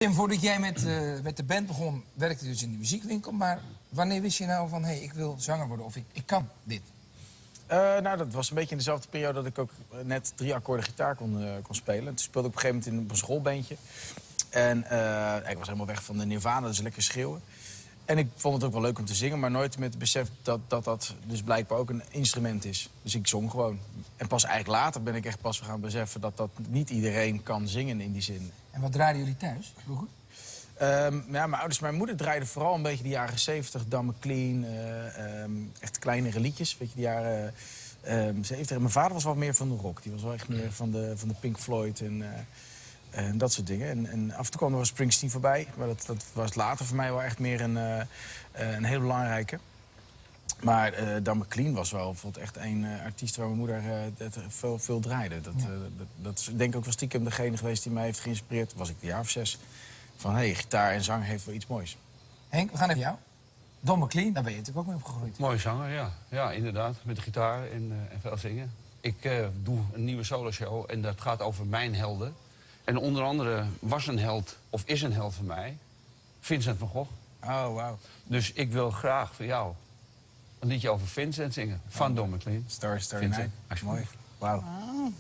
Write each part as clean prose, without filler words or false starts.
Tim, voordat jij met de band begon, werkte je dus in de muziekwinkel. Maar wanneer wist je nou van, hé, ik wil zanger worden of ik kan dit? Nou, dat was een beetje in dezelfde periode dat ik ook net 3 akkoorden gitaar kon spelen. Toen speelde ik op een gegeven moment op een schoolbandje. En ik was helemaal weg van de Nirvana, dus lekker schreeuwen. En ik vond het ook wel leuk om te zingen, maar nooit met het besef dat dus blijkbaar ook een instrument is. Dus ik zong gewoon. En pas eigenlijk later ben ik echt pas gaan beseffen dat niet iedereen kan zingen in die zin. En wat draaiden jullie thuis vroeger? Ja, mijn moeder draaide vooral een beetje de jaren 70, Dan McLean, echt kleinere liedjes, weet je, de jaren 70. En mijn vader was wel meer van de rock, die was wel echt meer van de Pink Floyd en dat soort dingen. En af en toe kwam er wel Springsteen voorbij, maar dat was later voor mij wel echt meer een heel belangrijke. Maar Dan McLean was wel bijvoorbeeld echt een artiest waar mijn moeder veel draaide. Dat is denk ik ook wel stiekem degene geweest die mij heeft geïnspireerd. Toen was ik een jaar of 6. Van, hé, gitaar en zang heeft wel iets moois. Henk, we gaan naar jou. Don McLean, daar ben je natuurlijk ook mee opgegroeid. Mooie zanger, ja. Ja, inderdaad. Met de gitaar en veel zingen. Ik doe een nieuwe soloshow en dat gaat over mijn helden. En onder andere was een held, of is een held van mij, Vincent van Gogh. Oh, wauw. Dus ik wil graag voor jou een liedje over Vincent zingen. Van Don McLean. Story Vincent. Night. Mooi. Wauw.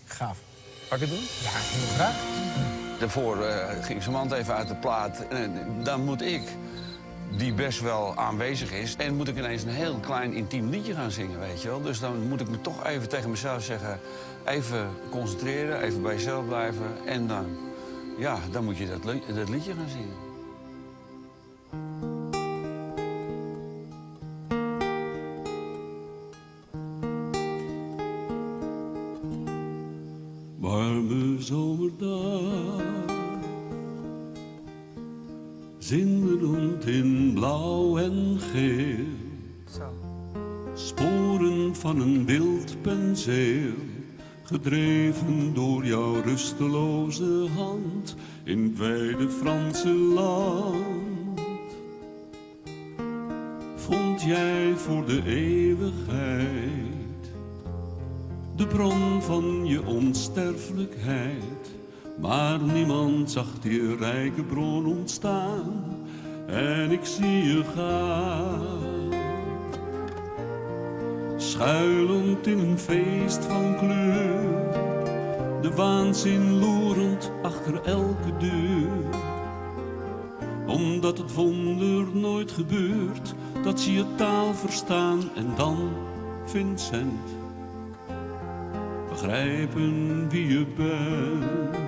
Gaaf. Ga ik het doen? Ja, heel graag. Daarvoor ging zijn mand even uit de plaat. En dan moet ik, die best wel aanwezig is, en moet ik ineens een heel klein intiem liedje gaan zingen, weet je wel. Dus dan moet ik me toch even tegen mezelf zeggen, even concentreren, even bij jezelf blijven. En dan, ja, dan moet je dat liedje gaan zingen. Warme zomerdag, zinderend in blauw en geel. Sporen van een wild penseel, gedreven door jouw rusteloze hand in het wijde Franse land. Vond jij voor de eeuwigheid de bron van je onsterfelijkheid, maar niemand zag die rijke bron ontstaan en ik zie je gaan. Schuilend in een feest van kleur, de waanzin loerend achter elke deur. Omdat het wonder nooit gebeurt, dat ze je taal verstaan en dan, Vincent, begrijpen wie je bent.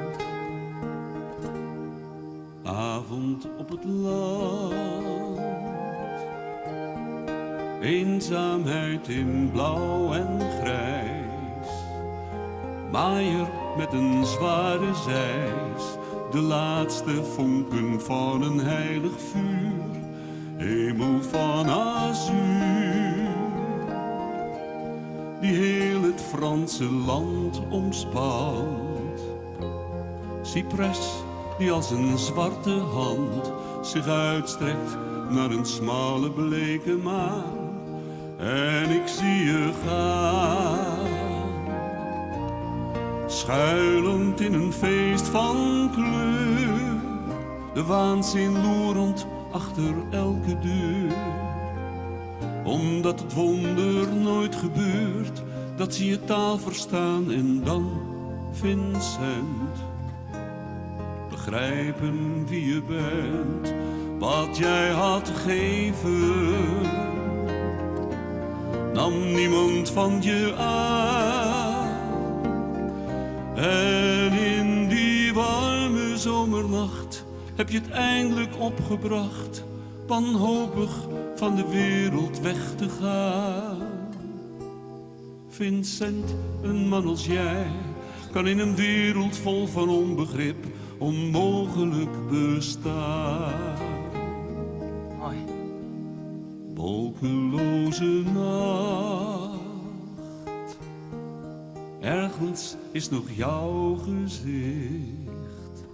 Avond op het land, eenzaamheid in blauw en grijs. Maaier met een zware zeis, de laatste vonken van een heilig vuur. Hemel van azuur, die heel het Franse land omspant. Cypres die als een zwarte hand zich uitstrekt naar een smale bleke maan. En ik zie je gaan, schuilend in een feest van kleur, de waanzin loerend achter elke deur. Omdat het wonder nooit gebeurt, dat ze je taal verstaan en dan, Vincent, begrijpen wie je bent. Wat jij had te geven, nam niemand van je aan. En in die warme zomernacht heb je het eindelijk opgebracht, wanhopig van de wereld weg te gaan. Vincent, een man als jij, kan in een wereld vol van onbegrip onmogelijk bestaan. Mooi. Wolkeloze nacht, ergens is nog jouw gezicht,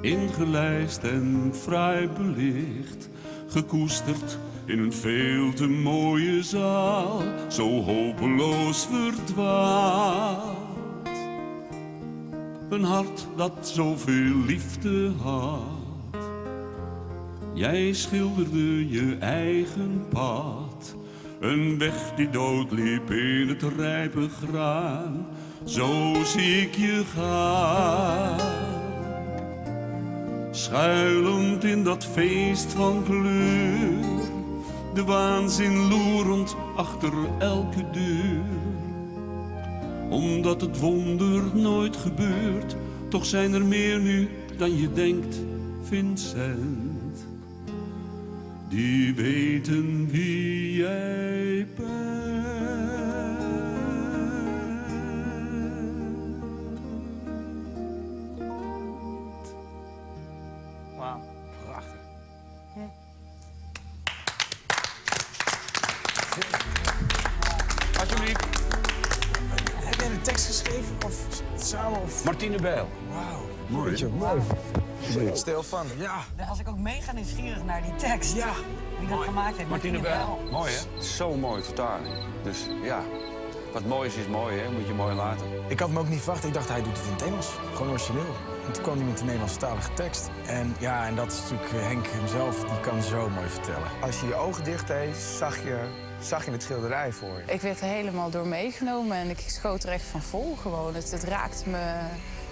ingelijst en fraai belicht, gekoesterd in een veel te mooie zaal, zo hopeloos verdwaald. een hart dat zoveel liefde had. Jij schilderde je eigen pad, een weg die doodliep in het rijpe graan. Zo zie ik je gaan, schuilend in dat feest van kleur, de waanzin loerend achter elke deur. Omdat het wonder nooit gebeurt, toch zijn er meer nu dan je denkt, Vincent. Die weten wie jij bent. Wauw, prachtig. Alsjeblieft. Heb jij de tekst geschreven of samen? Of... Martine Bijl. Wauw. Mooi. Mooi. Stil van, ja. Dan was ik ook mega nieuwsgierig naar die tekst. Ja. Wie dat gemaakt heeft. Martine Bijl. Bijl. Mooi, hè? Zo'n mooie vertaling. Dus ja, wat mooi is mooi, hè? Moet je mooi laten. Ik had hem ook niet verwacht. Ik dacht, hij doet het in het Engels. Gewoon origineel. En toen kwam hij met de Nederlandstalige tekst. En ja, en dat is natuurlijk Henk hemzelf. Die kan zo mooi vertellen. Als je je ogen dicht deed, zag je het schilderij voor je. Ik werd er helemaal door meegenomen en ik schoot er echt van vol gewoon. Het raakte me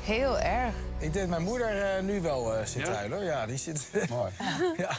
heel erg. Ik denk dat mijn moeder nu wel zit Ja? huilen, hoor. Ja, die zit... Mooi. ja.